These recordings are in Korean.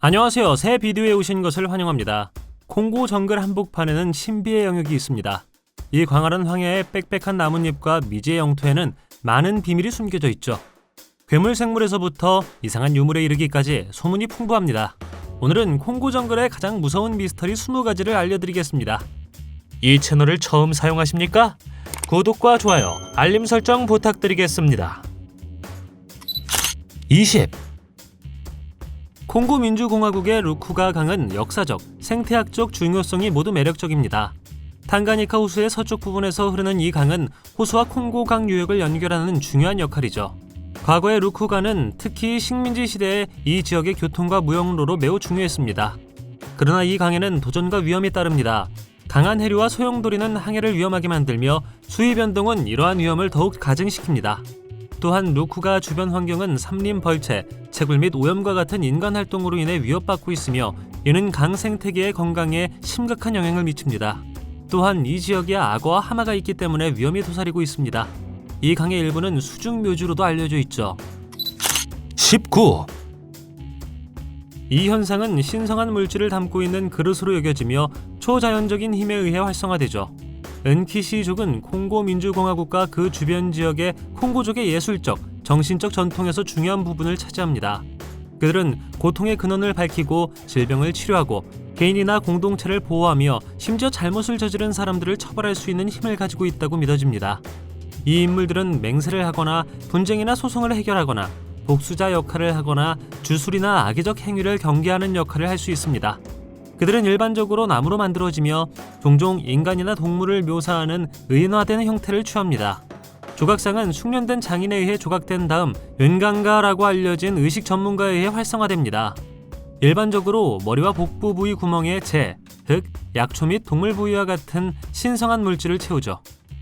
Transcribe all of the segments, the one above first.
안녕하세요. 새 비디오에 오신 것을 환영합니다. 콩고 정글 한복판에는 신비의 영역이 있습니다. 이 광활한 황야의 빽빽한 나뭇잎과 미지의 영토에는 많은 비밀이 숨겨져 있죠. 괴물 생물에서부터 이상한 유물에 이르기까지 소문이 풍부합니다. 오늘은 콩고 정글의 가장 무서운 미스터리 20가지를 알려드리겠습니다. 이 채널을 처음 사용하십니까? 구독과 좋아요, 알림 설정 부탁드리겠습니다. 20. 콩고 민주공화국의 루쿠가 강은 역사적, 생태학적 중요성이 모두 매력적입니다. 탄가니카 호수의 서쪽 부분에서 흐르는 이 강은 호수와 콩고 강 유역을 연결하는 중요한 역할이죠. 과거의 루쿠가는 특히 식민지 시대에 이 지역의 교통과 무역로로 매우 중요했습니다. 그러나 이 강에는 도전과 위험이 따릅니다. 강한 해류와 소용돌이는 항해를 위험하게 만들며 수위 변동은 이러한 위험을 더욱 가증시킵니다. 또한 루쿠가 주변 환경은 삼림 벌채, 채굴 및 오염과 같은 인간 활동으로 인해 위협받고 있으며 이는 강 생태계의 건강에 심각한 영향을 미칩니다. 또한 이 지역에 악어와 하마가 있기 때문에 위험이 도사리고 있습니다. 이 강의 일부는 수중 묘지로도 알려져 있죠. 19. 이 현상은 신성한 물질을 담고 있는 그릇으로 여겨지며 초자연적인 힘에 의해 활성화되죠. 은키시족은 콩고 민주공화국과 그 주변 지역의 콩고족의 예술적, 정신적 전통에서 중요한 부분을 차지합니다. 그들은 고통의 근원을 밝히고 질병을 치료하고 개인이나 공동체를 보호하며 심지어 잘못을 저지른 사람들을 처벌할 수 있는 힘을 가지고 있다고 믿어집니다. 이 인물들은 맹세를 하거나 분쟁이나 소송을 해결하거나 복수자 역할을 하거나 주술이나 악의적 행위를 경계하는 역할을 할 수 있습니다. 그들은 일반적으로 나무로 만들어지며 종종 인간이나 동물을 묘사하는 의인화된 형태를 취합니다. 조각상은 숙련된 장인에 의해 조각된 다음 은강가라고 알려진 의식 전문가에 의해 활성화됩니다. 일반적으로 머리와 복부 부위 구멍에 재, 흙, 약초 및 동물 부위와 같은 신성한 물질을 채우죠.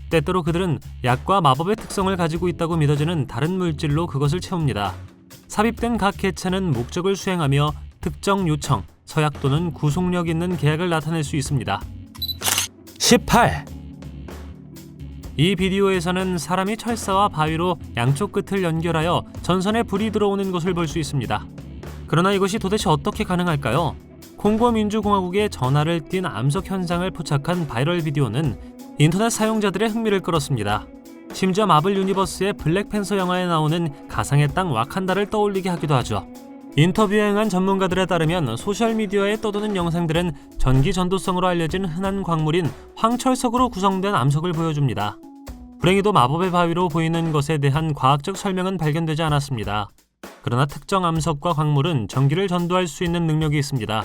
때때로 그들은 약과 마법의 특성을 가지고 있다고 믿어지는 다른 물질로 그것을 채웁니다. 삽입된 각 개체는 목적을 수행하며 특정 요청, 서약 또는 구속력 있는 계약을 나타낼 수 있습니다. 18. 이 비디오에서는 사람이 철사와 바위로 양쪽 끝을 연결하여 전선에 불이 들어오는 것을 볼 수 있습니다. 그러나 이것이 도대체 어떻게 가능할까요? 콩고 민주공화국의 전하를 띈 암석 현상을 포착한 바이럴 비디오는 인터넷 사용자들의 흥미를 끌었습니다. 심지어 마블 유니버스의 블랙팬서 영화에 나오는 가상의 땅 와칸다를 떠올리게 하기도 하죠. 인터뷰에 응한 전문가들에 따르면 소셜미디어에 떠도는 영상들은 전기 전도성으로 알려진 흔한 광물인 황철석으로 구성된 암석을 보여줍니다. 불행히도 마법의 바위로 보이는 것에 대한 과학적 설명은 발견되지 않았습니다. 그러나 특정 암석과 광물은 전기를 전도할 수 있는 능력이 있습니다.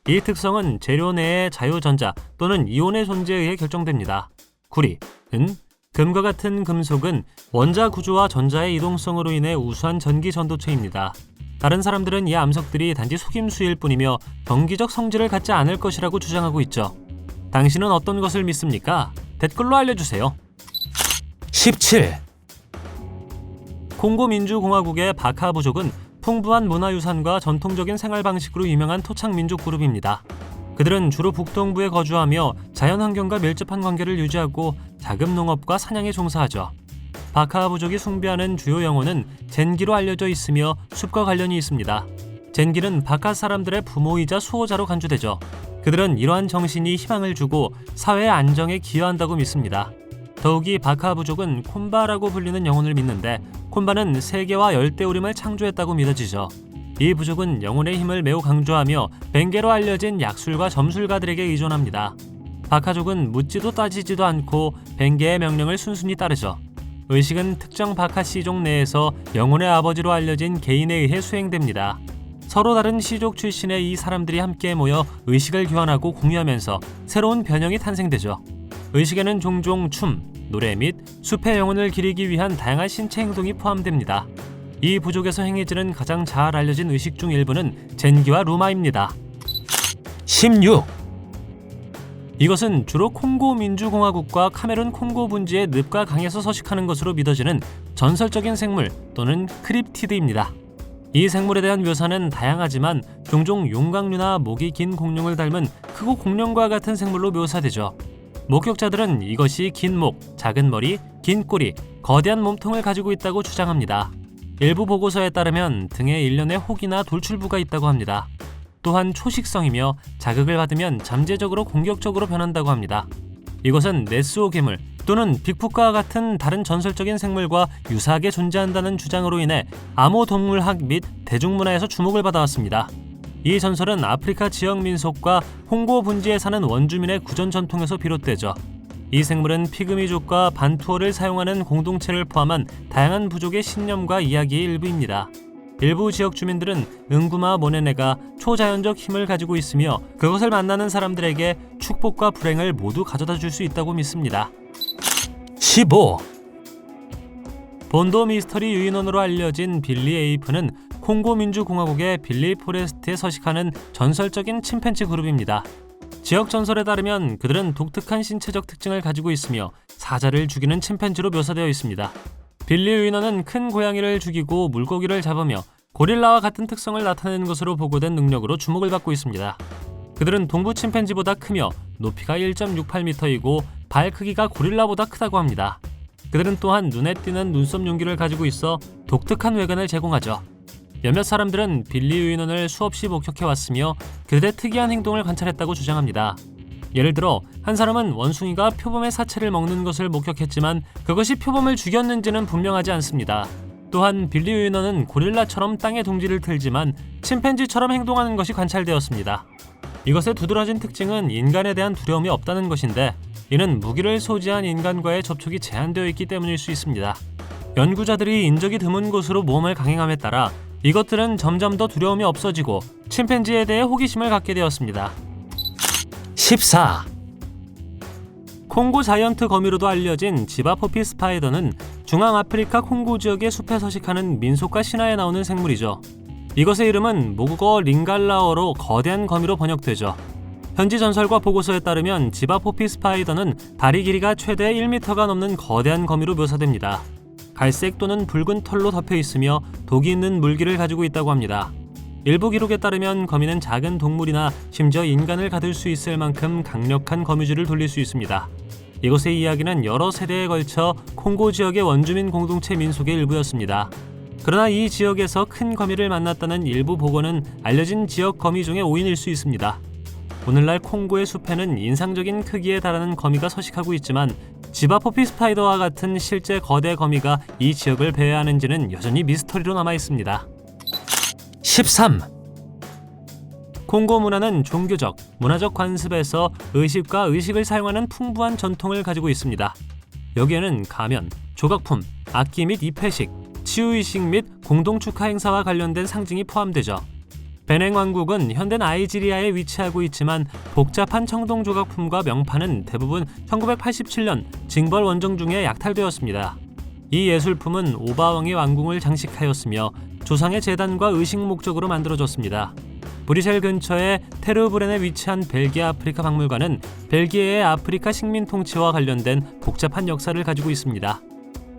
이 특성은 재료 내의 자유전자 또는 이온의 존재에 의해 결정됩니다. 구리, 은, 금과 같은 금속은 원자 구조와 전자의 이동성으로 인해 우수한 전기 전도체입니다. 다른 사람들은 이 암석들이 단지 속임수일 뿐이며 정기적 성질을 갖지 않을 것이라고 주장하고 있죠. 당신은 어떤 것을 믿습니까? 댓글로 알려주세요. 17. 콩고 민주공화국의 바카 부족은 풍부한 문화유산과 전통적인 생활 방식으로 유명한 토착 민족 그룹입니다. 그들은 주로 북동부에 거주하며 자연환경과 밀접한 관계를 유지하고 자급 농업과 사냥에 종사하죠. 바카 부족이 숭배하는 주요 영혼은 젠기로 알려져 있으며 숲과 관련이 있습니다. 젠기는 바카 사람들의 부모이자 수호자로 간주되죠. 그들은 이러한 정신이 희망을 주고 사회의 안정에 기여한다고 믿습니다. 더욱이 바카 부족은 콤바라고 불리는 영혼을 믿는데 콤바는 세계와 열대우림을 창조했다고 믿어지죠. 이 부족은 영혼의 힘을 매우 강조하며 벵게로 알려진 약술과 점술가들에게 의존합니다. 바카족은 묻지도 따지지도 않고 벵게의 명령을 순순히 따르죠. 의식은 특정 바카 씨족 내에서 영혼의 아버지로 알려진 개인에 의해 수행됩니다. 서로 다른 씨족 출신의 이 사람들이 함께 모여 의식을 교환하고 공유하면서 새로운 변형이 탄생되죠. 의식에는 종종 춤, 노래 및 숲의 영혼을 기리기 위한 다양한 신체 행동이 포함됩니다. 이 부족에서 행해지는 가장 잘 알려진 의식 중 일부는 젠기와 루마입니다. 16. 이것은 주로 콩고 민주공화국과 카메룬 콩고 분지의 늪과 강에서 서식하는 것으로 믿어지는 전설적인 생물 또는 크립티드입니다. 이 생물에 대한 묘사는 다양하지만 종종 용광류나 목이 긴 공룡을 닮은 크고 공룡과 같은 생물로 묘사되죠. 목격자들은 이것이 긴 목, 작은 머리, 긴 꼬리, 거대한 몸통을 가지고 있다고 주장합니다. 일부 보고서에 따르면 등에 일련의 혹이나 돌출부가 있다고 합니다. 또한 초식성이며 자극을 받으면 잠재적으로 공격적으로 변한다고 합니다. 이것은 네스호 괴물 또는 빅풋과 같은 다른 전설적인 생물과 유사하게 존재한다는 주장으로 인해 암호 동물학 및 대중문화에서 주목을 받아왔습니다. 이 전설은 아프리카 지역 민속과 콩고 분지에 사는 원주민의 구전 전통에서 비롯되죠. 이 생물은 피그미족과 반투어를 사용하는 공동체를 포함한 다양한 부족의 신념과 이야기의 일부입니다. 일부 지역 주민들은 응구마 모네네가 초자연적 힘을 가지고 있으며 그것을 만나는 사람들에게 축복과 불행을 모두 가져다 줄 수 있다고 믿습니다. 15. 본도 미스터리 유인원으로 알려진 빌리 에이프는 콩고 민주공화국의 빌리 포레스트에 서식하는 전설적인 침팬지 그룹입니다. 지역 전설에 따르면 그들은 독특한 신체적 특징을 가지고 있으며 사자를 죽이는 침팬지로 묘사되어 있습니다. 빌리 유인원은 큰 고양이를 죽이고 물고기를 잡으며 고릴라와 같은 특성을 나타내는 것으로 보고된 능력으로 주목을 받고 있습니다. 그들은 동부 침팬지보다 크며 높이가 1.68m이고 발 크기가 고릴라보다 크다고 합니다. 그들은 또한 눈에 띄는 눈썹 용기를 가지고 있어 독특한 외관을 제공하죠. 몇몇 사람들은 빌리 유인원을 수없이 목격해왔으며 그들의 특이한 행동을 관찰했다고 주장합니다. 예를 들어 한 사람은 원숭이가 표범의 사체를 먹는 것을 목격했지만 그것이 표범을 죽였는지는 분명하지 않습니다. 또한 빌리 유인원은 고릴라처럼 땅에 둥지를 틀지만 침팬지처럼 행동하는 것이 관찰되었습니다. 이것의 두드러진 특징은 인간에 대한 두려움이 없다는 것인데 이는 무기를 소지한 인간과의 접촉이 제한되어 있기 때문일 수 있습니다. 연구자들이 인적이 드문 곳으로 모험을 강행함에 따라 이것들은 점점 더 두려움이 없어지고 침팬지에 대해 호기심을 갖게 되었습니다. 14. 콩고 자이언트 거미로도 알려진 지바포피 스파이더는 중앙아프리카 콩고 지역의 숲에 서식하는 민속과 신화에 나오는 생물이죠. 이것의 이름은 모국어 링갈라어로 거대한 거미로 번역되죠. 현지 전설과 보고서에 따르면 지바포피 스파이더는 다리 길이가 최대 1m가 넘는 거대한 거미로 묘사됩니다. 갈색 또는 붉은 털로 덮여 있으며 독이 있는 물기를 가지고 있다고 합니다. 일부 기록에 따르면 거미는 작은 동물이나 심지어 인간을 가둘 수 있을 만큼 강력한 거미줄을 돌릴 수 있습니다. 이것의 이야기는 여러 세대에 걸쳐 콩고 지역의 원주민 공동체 민속의 일부였습니다. 그러나 이 지역에서 큰 거미를 만났다는 일부 보고는 알려진 지역 거미 중에 오인일 수 있습니다. 오늘날 콩고의 숲에는 인상적인 크기에 달하는 거미가 서식하고 있지만 지바포피 스파이더와 같은 실제 거대 거미가 이 지역을 배회하는지는 여전히 미스터리로 남아있습니다. 13. 콩고 문화는 종교적, 문화적 관습에서 의식과 의식을 사용하는 풍부한 전통을 가지고 있습니다. 여기에는 가면, 조각품, 악기 및 입회식, 치유의식 및 공동축하 행사와 관련된 상징이 포함되죠. 베냉 왕국은 현대 나이지리아에 위치하고 있지만 복잡한 청동 조각품과 명판은 대부분 1987년 징벌 원정 중에 약탈되었습니다. 이 예술품은 오바왕의 왕궁을 장식하였으며 조상의 제단과 의식 목적으로 만들어졌습니다. 브뤼셀 근처의 테르브렌에 위치한 벨기에 아프리카 박물관은 벨기에의 아프리카 식민 통치와 관련된 복잡한 역사를 가지고 있습니다.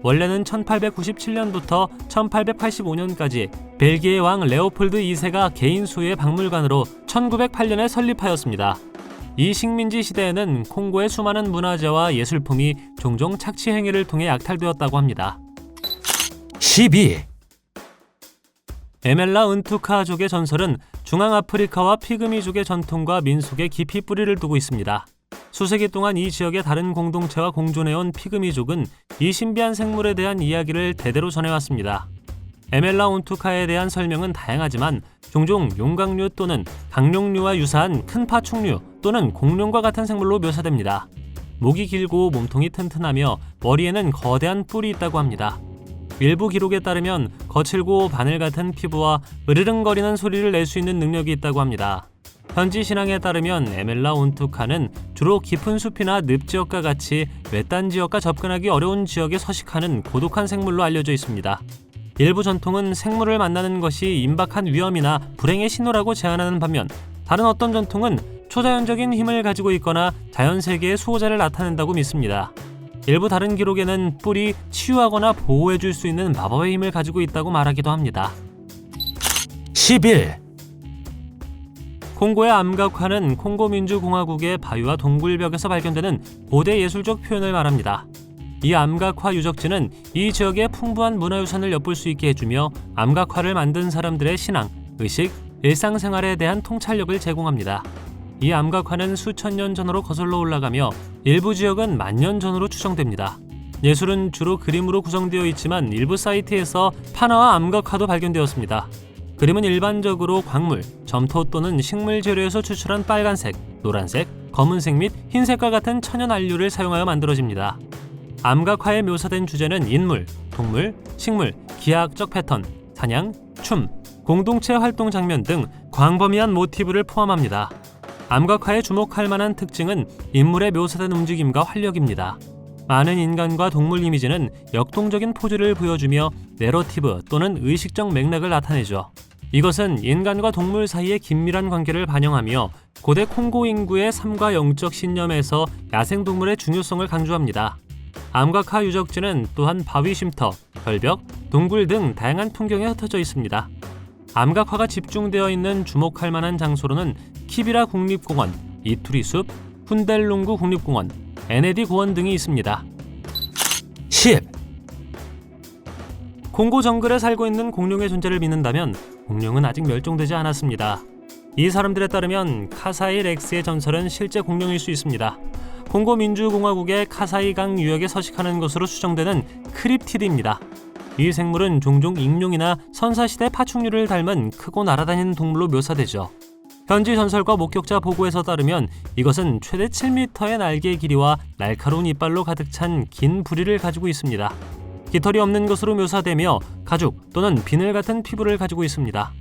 원래는 1897년부터 1885년까지 벨기에 왕 레오폴드 2세가 개인 소유의 박물관으로 1908년에 설립하였습니다. 이 식민지 시대에는 콩고의 수많은 문화재와 예술품이 종종 착취 행위를 통해 약탈되었다고 합니다. 12. 에멜라 은투카족의 전설은 중앙아프리카와 피그미족의 전통과 민속에 깊이 뿌리를 두고 있습니다. 수세기 동안 이 지역의 다른 공동체와 공존해온 피그미족은 이 신비한 생물에 대한 이야기를 대대로 전해왔습니다. 에멜라 온투카에 대한 설명은 다양하지만 종종 용광류 또는 강룡류와 유사한 큰 파충류 또는 공룡과 같은 생물로 묘사됩니다. 목이 길고 몸통이 튼튼하며 머리에는 거대한 뿔이 있다고 합니다. 일부 기록에 따르면 거칠고 바늘 같은 피부와 으르릉거리는 소리를 낼 수 있는 능력이 있다고 합니다. 현지 신앙에 따르면 에멜라 온투카는 주로 깊은 숲이나 늪지역과 같이 외딴 지역과 접근하기 어려운 지역에 서식하는 고독한 생물로 알려져 있습니다. 일부 전통은 생물을 만나는 것이 임박한 위험이나 불행의 신호라고 제안하는 반면 다른 어떤 전통은 초자연적인 힘을 가지고 있거나 자연세계의 수호자를 나타낸다고 믿습니다. 일부 다른 기록에는 뿔이 치유하거나 보호해줄 수 있는 마법의 힘을 가지고 있다고 말하기도 합니다. 11. 콩고의 암각화는 콩고 민주공화국의 바위와 동굴벽에서 발견되는 고대 예술적 표현을 말합니다. 이 암각화 유적지는 이 지역의 풍부한 문화유산을 엿볼 수 있게 해주며 암각화를 만든 사람들의 신앙, 의식, 일상생활에 대한 통찰력을 제공합니다. 이 암각화는 수천 년 전으로 거슬러 올라가며 일부 지역은 만년 전으로 추정됩니다. 예술은 주로 그림으로 구성되어 있지만 일부 사이트에서 판화와 암각화도 발견되었습니다. 그림은 일반적으로 광물, 점토 또는 식물 재료에서 추출한 빨간색, 노란색, 검은색 및 흰색과 같은 천연 안료를 사용하여 만들어집니다. 암각화에 묘사된 주제는 인물, 동물, 식물, 기하학적 패턴, 사냥, 춤, 공동체 활동 장면 등 광범위한 모티브를 포함합니다. 암각화에 주목할 만한 특징은 인물의 묘사된 움직임과 활력입니다. 많은 인간과 동물 이미지는 역동적인 포즈를 보여주며 내러티브 또는 의식적 맥락을 나타내죠. 이것은 인간과 동물 사이의 긴밀한 관계를 반영하며 고대 콩고 인구의 삶과 영적 신념에서 야생동물의 중요성을 강조합니다. 암각화 유적지는 또한 바위 쉼터, 절벽, 동굴 등 다양한 풍경에 흩어져 있습니다. 암각화가 집중되어 있는 주목할 만한 장소로는 키비라 국립공원, 이투리 숲, 훈델룽구 국립공원, 에네디 고원 등이 있습니다. 10. 콩고 정글에 살고 있는 공룡의 존재를 믿는다면 공룡은 아직 멸종되지 않았습니다. 이 사람들에 따르면 카사이 렉스의 전설은 실제 공룡일 수 있습니다. 콩고 민주공화국의 카사이강 유역에 서식하는 것으로 추정되는 크립티드입니다. 이 생물은 종종 익룡이나 선사시대 파충류를 닮은 크고 날아다니는 동물로 묘사되죠. 현지 전설과 목격자 보고에서 따르면 이것은 최대 7m의 날개 길이와 날카로운 이빨로 가득 찬 긴 부리를 가지고 있습니다. 깃털이 없는 것으로 묘사되며 가죽 또는 비늘 같은 피부를 가지고 있습니다.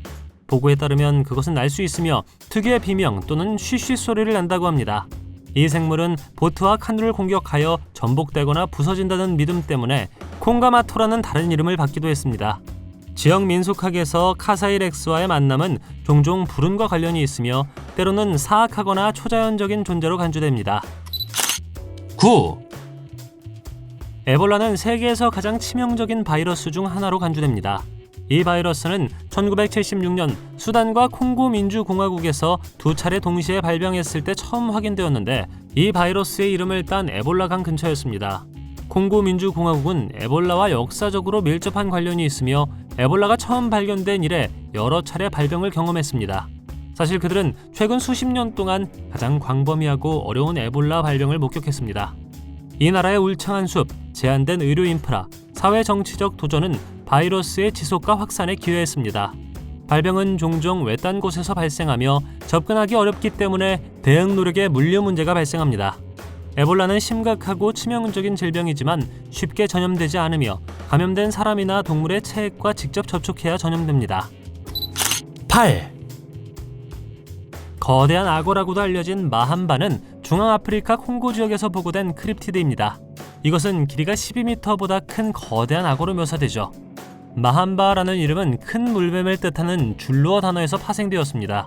보고에 따르면 그것은 날 수 있으며 특유의 비명 또는 쉬쉬 소리를 낸다고 합니다. 이 생물은 보트와 카누를 공격하여 전복되거나 부서진다는 믿음 때문에 콩가마토라는 다른 이름을 받기도 했습니다. 지역 민속학에서 카사이 렉스와의 만남은 종종 불운과 관련이 있으며 때로는 사악하거나 초자연적인 존재로 간주됩니다. 9. 에볼라는 세계에서 가장 치명적인 바이러스 중 하나로 간주됩니다. 이 바이러스는 1976년 수단과 콩고 민주공화국에서 두 차례 동시에 발병했을 때 처음 확인되었는데 이 바이러스의 이름을 딴 에볼라강 근처였습니다. 콩고 민주공화국은 에볼라와 역사적으로 밀접한 관련이 있으며 에볼라가 처음 발견된 이래 여러 차례 발병을 경험했습니다. 사실 그들은 최근 수십 년 동안 가장 광범위하고 어려운 에볼라 발병을 목격했습니다. 이 나라의 울창한 숲, 제한된 의료 인프라, 사회 정치적 도전은 바이러스의 지속과 확산에 기여했습니다. 발병은 종종 외딴 곳에서 발생하며 접근하기 어렵기 때문에 대응 노력에 물류 문제가 발생합니다. 에볼라는 심각하고 치명적인 질병이지만 쉽게 전염되지 않으며 감염된 사람이나 동물의 체액과 직접 접촉해야 전염됩니다. 8. 거대한 악어라고도 알려진 마함바는 중앙아프리카 콩고 지역에서 보고된 크립티드입니다. 이것은 길이가 12m보다 큰 거대한 악어로 묘사되죠. 마함바라는 이름은 큰 물뱀을 뜻하는 줄루어 단어에서 파생되었습니다.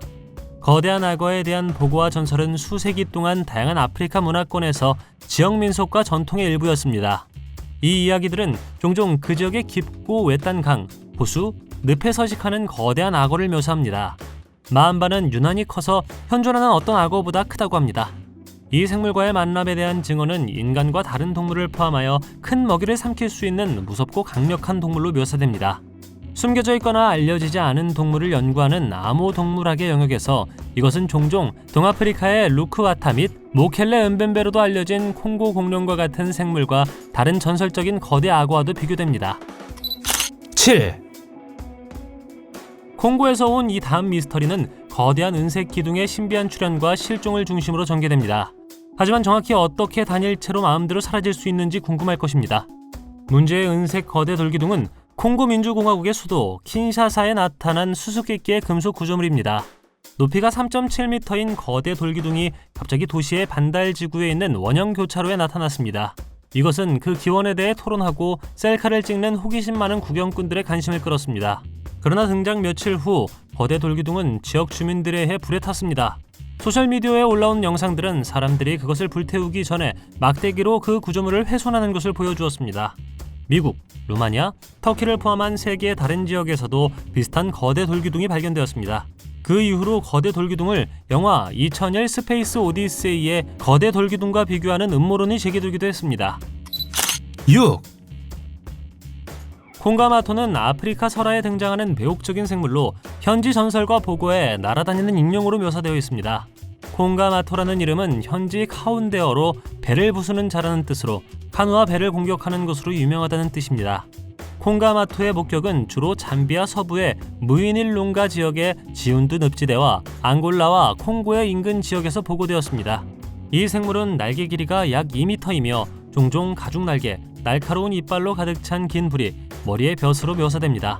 거대한 악어에 대한 보고와 전설은 수세기 동안 다양한 아프리카 문화권에서 지역 민속과 전통의 일부였습니다. 이 이야기들은 종종 그 지역의 깊고 외딴 강, 호수, 늪에 서식하는 거대한 악어를 묘사합니다. 마함바는 유난히 커서 현존하는 어떤 악어보다 크다고 합니다. 이 생물과의 만남에 대한 증언은 인간과 다른 동물을 포함하여 큰 먹이를 삼킬 수 있는 무섭고 강력한 동물로 묘사됩니다. 숨겨져 있거나 알려지지 않은 동물을 연구하는 아모동물학의 영역에서 이것은 종종 동아프리카의 루크와타 및 모켈레 은벤베로도 알려진 콩고 공룡과 같은 생물과 다른 전설적인 거대 악어와도 비교됩니다. 7. 콩고에서 온 이 다음 미스터리는 거대한 은색 기둥의 신비한 출현과 실종을 중심으로 전개됩니다. 하지만 정확히 어떻게 단일체로 마음대로 사라질 수 있는지 궁금할 것입니다. 문제의 은색 거대 돌기둥은 콩고 민주공화국의 수도 킨샤사에 나타난 수수께끼의 금속 구조물입니다. 높이가 3.7m인 거대 돌기둥이 갑자기 도시의 반달 지구에 있는 원형 교차로에 나타났습니다. 이것은 그 기원에 대해 토론하고 셀카를 찍는 호기심 많은 구경꾼들의 관심을 끌었습니다. 그러나 등장 며칠 후 거대 돌기둥은 지역 주민들에 의해 불에 탔습니다. 소셜미디어에 올라온 영상들은 사람들이 그것을 불태우기 전에 막대기로 그 구조물을 훼손하는 것을 보여주었습니다. 미국, 루마니아, 터키를 포함한 세계의 다른 지역에서도 비슷한 거대 돌기둥이 발견되었습니다. 그 이후로 거대 돌기둥을 영화 2001 스페이스 오디세이의 거대 돌기둥과 비교하는 음모론이 제기되기도 했습니다. 6. 콩가마토는 아프리카 설화에 등장하는 매혹적인 생물로 현지 전설과 보고에 날아다니는 익룡으로 묘사되어 있습니다. 콩가마토라는 이름은 현지 카운데어로 배를 부수는 자라는 뜻으로 카누와 배를 공격하는 것으로 유명하다는 뜻입니다. 콩가마토의 목격은 주로 잠비아 서부의 무이닐룽가 지역의 지운드 늪지대와 앙골라와 콩고의 인근 지역에서 보고되었습니다. 이 생물은 날개 길이가 약 2m이며 종종 가죽날개, 날카로운 이빨로 가득 찬 긴 부리, 머리의 벼슬로 묘사됩니다.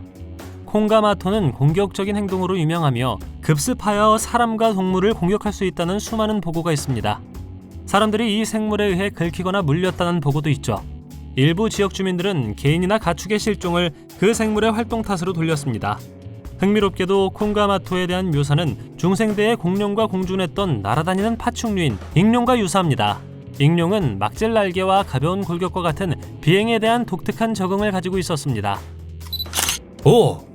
콩가마토는 공격적인 행동으로 유명하며 급습하여 사람과 동물을 공격할 수 있다는 수많은 보고가 있습니다. 사람들이 이 생물에 의해 긁히거나 물렸다는 보고도 있죠. 일부 지역 주민들은 개인이나 가축의 실종을 그 생물의 활동 탓으로 돌렸습니다. 흥미롭게도 콩가마토에 대한 묘사는 중생대의 공룡과 공존했던 날아다니는 파충류인 익룡과 유사합니다. 익룡은 막질 날개와 가벼운 골격과 같은 비행에 대한 독특한 적응을 가지고 있었습니다. 5.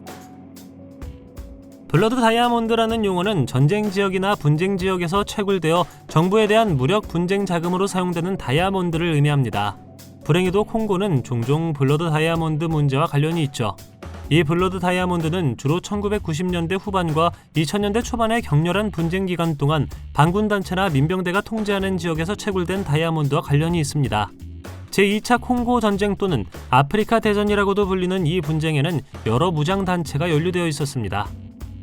블러드 다이아몬드라는 용어는 전쟁 지역이나 분쟁 지역에서 채굴되어 정부에 대한 무력 분쟁 자금으로 사용되는 다이아몬드를 의미합니다. 불행히도 콩고는 종종 블러드 다이아몬드 문제와 관련이 있죠. 이 블러드 다이아몬드는 주로 1990년대 후반과 2000년대 초반의 격렬한 분쟁 기간 동안 반군단체나 민병대가 통제하는 지역에서 채굴된 다이아몬드와 관련이 있습니다. 제2차 콩고 전쟁 또는 아프리카 대전이라고도 불리는 이 분쟁에는 여러 무장단체가 연루되어 있었습니다.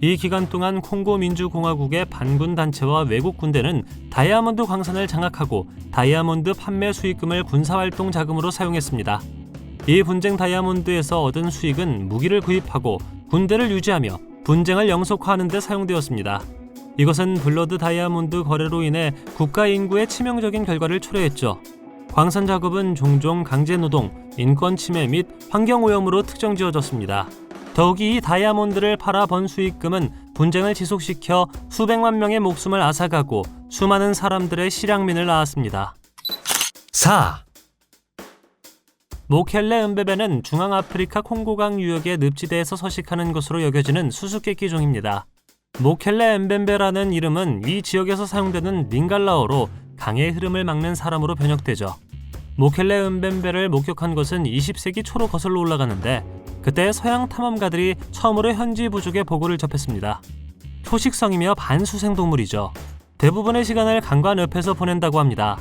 이 기간 동안 콩고 민주공화국의 반군단체와 외국 군대는 다이아몬드 광산을 장악하고 다이아몬드 판매 수익금을 군사활동 자금으로 사용했습니다. 이 분쟁 다이아몬드에서 얻은 수익은 무기를 구입하고 군대를 유지하며 분쟁을 영속화하는 데 사용되었습니다. 이것은 블러드 다이아몬드 거래로 인해 국가 인구의 치명적인 결과를 초래했죠. 광산 작업은 종종 강제노동, 인권 침해 및 환경오염으로 특정지어졌습니다. 더욱이 이 다이아몬드를 팔아 번 수익금은 분쟁을 지속시켜 수백만 명의 목숨을 앗아가고 수많은 사람들의 실향민을 낳았습니다. 4. 모켈레 은베베는 중앙아프리카 콩고강 유역의 늪지대에서 서식하는 것으로 여겨지는 수수께끼종입니다. 모켈레 은베베라는 이름은 이 지역에서 사용되는 링갈라어로 강의 흐름을 막는 사람으로 번역되죠. 모켈레 은베베를 목격한 것은 20세기 초로 거슬러 올라가는데 그때 서양 탐험가들이 처음으로 현지 부족의 보고를 접했습니다. 초식성이며 반수생동물이죠. 대부분의 시간을 강과 늪에서 보낸다고 합니다.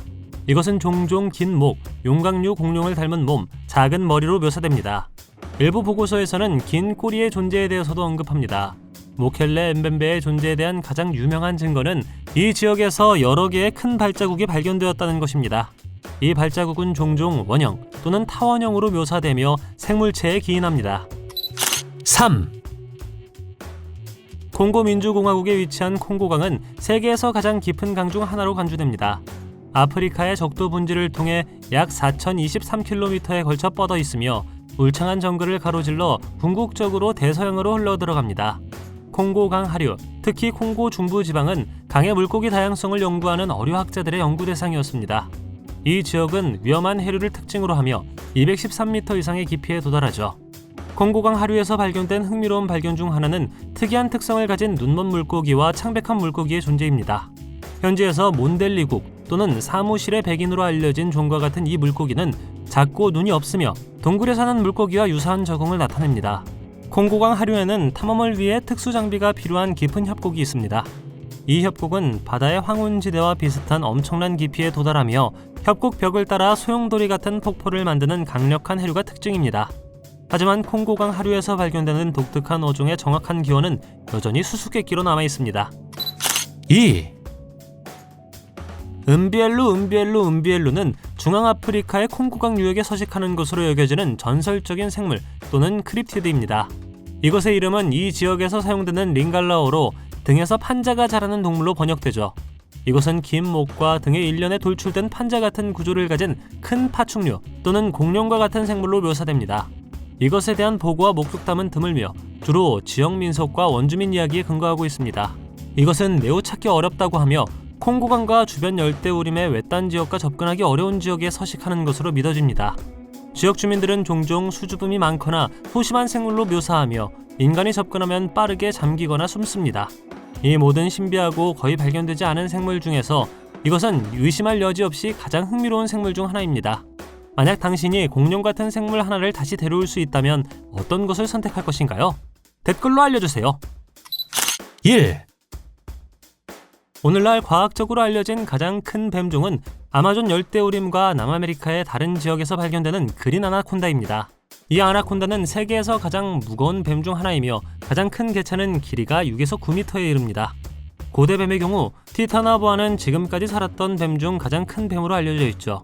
이것은 종종 긴 목, 용각류 공룡을 닮은 몸, 작은 머리로 묘사됩니다. 일부 보고서에서는 긴 꼬리의 존재에 대해서도 언급합니다. 모켈레 은베베의 존재에 대한 가장 유명한 증거는 이 지역에서 여러 개의 큰 발자국이 발견되었다는 것입니다. 이 발자국은 종종 원형 또는 타원형으로 묘사되며 생물체에 기인합니다. 3. 콩고 민주공화국에 위치한 콩고강은 세계에서 가장 깊은 강 중 하나로 간주됩니다. 아프리카의 적도 분지를 통해 약 4023km에 걸쳐 뻗어 있으며 울창한 정글을 가로질러 궁극적으로 대서양으로 흘러들어갑니다. 콩고강 하류, 특히 콩고 중부 지방은 강의 물고기 다양성을 연구하는 어류학자들의 연구 대상이었습니다. 이 지역은 위험한 해류를 특징으로 하며 213m 이상의 깊이에 도달하죠. 콩고강 하류에서 발견된 흥미로운 발견 중 하나는 특이한 특성을 가진 눈먼 물고기와 창백한 물고기의 존재입니다. 현지에서 몬델리국 또는 사무실의 백인으로 알려진 종과 같은 이 물고기는 작고 눈이 없으며 동굴에 사는 물고기와 유사한 적응을 나타냅니다. 콩고강 하류에는 탐험을 위해 특수 장비가 필요한 깊은 협곡이 있습니다. 이 협곡은 바다의 황혼지대와 비슷한 엄청난 깊이에 도달하며 협곡 벽을 따라 소용돌이 같은 폭포를 만드는 강력한 해류가 특징입니다. 하지만 콩고강 하류에서 발견되는 독특한 어종의 정확한 기원은 여전히 수수께끼로 남아있습니다. 2. 은비엘루는 중앙아프리카의 콩고강 유역에 서식하는 것으로 여겨지는 전설적인 생물 또는 크립티드입니다. 이것의 이름은 이 지역에서 사용되는 링갈라어로 등에서 판자가 자라는 동물로 번역되죠. 이것은 긴 목과 등에 일련에 돌출된 판자 같은 구조를 가진 큰 파충류 또는 공룡과 같은 생물로 묘사됩니다. 이것에 대한 보고와 목격담은 드물며 주로 지역 민속과 원주민 이야기에 근거하고 있습니다. 이것은 매우 찾기 어렵다고 하며 콩고강과 주변 열대우림의 외딴 지역과 접근하기 어려운 지역에 서식하는 것으로 믿어집니다. 지역 주민들은 종종 수줍음이 많거나 소심한 생물로 묘사하며 인간이 접근하면 빠르게 잠기거나 숨습니다. 이 모든 신비하고 거의 발견되지 않은 생물 중에서 이것은 의심할 여지 없이 가장 흥미로운 생물 중 하나입니다. 만약 당신이 공룡 같은 생물 하나를 다시 데려올 수 있다면 어떤 것을 선택할 것인가요? 댓글로 알려주세요. 1. 오늘날 과학적으로 알려진 가장 큰 뱀종은 아마존 열대우림과 남아메리카의 다른 지역에서 발견되는 그린 아나콘다입니다. 이 아나콘다는 세계에서 가장 무거운 뱀 중 하나이며 가장 큰 개체는 길이가 6에서 9m에 이릅니다. 고대 뱀의 경우 티타나보아는 지금까지 살았던 뱀 중 가장 큰 뱀으로 알려져 있죠.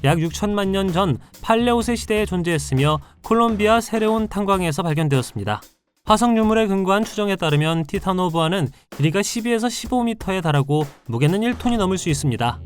약 6천만 년 전 팔레오세 시대에 존재했으며 콜롬비아 세레온 탄광에서 발견되었습니다. 화석 유물에 근거한 추정에 따르면 티타노보아는 길이가 12에서 15m에 달하고 무게는 1톤이 넘을 수 있습니다.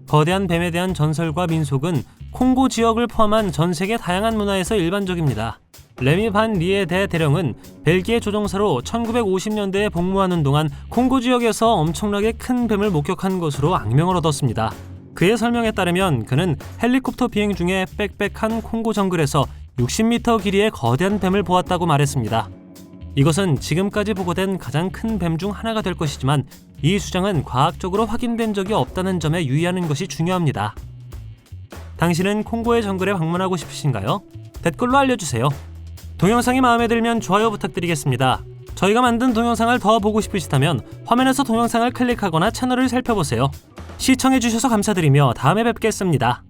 거대한 뱀에 대한 전설과 민속은 콩고 지역을 포함한 전 세계 다양한 문화에서 일반적입니다. 레미 반 리에 대 대령은 벨기에 조종사로 1950년대에 복무하는 동안 콩고 지역에서 엄청나게 큰 뱀을 목격한 것으로 악명을 얻었습니다. 그의 설명에 따르면 그는 헬리콥터 비행 중에 빽빽한 콩고 정글에서 60m 길이의 거대한 뱀을 보았다고 말했습니다. 이것은 지금까지 보고된 가장 큰 뱀 중 하나가 될 것이지만 이 주장은 과학적으로 확인된 적이 없다는 점에 유의하는 것이 중요합니다. 당신은 콩고의 정글에 방문하고 싶으신가요? 댓글로 알려주세요. 동영상이 마음에 들면 좋아요 부탁드리겠습니다. 저희가 만든 동영상을 더 보고 싶으시다면 화면에서 동영상을 클릭하거나 채널을 살펴보세요. 시청해주셔서 감사드리며 다음에 뵙겠습니다.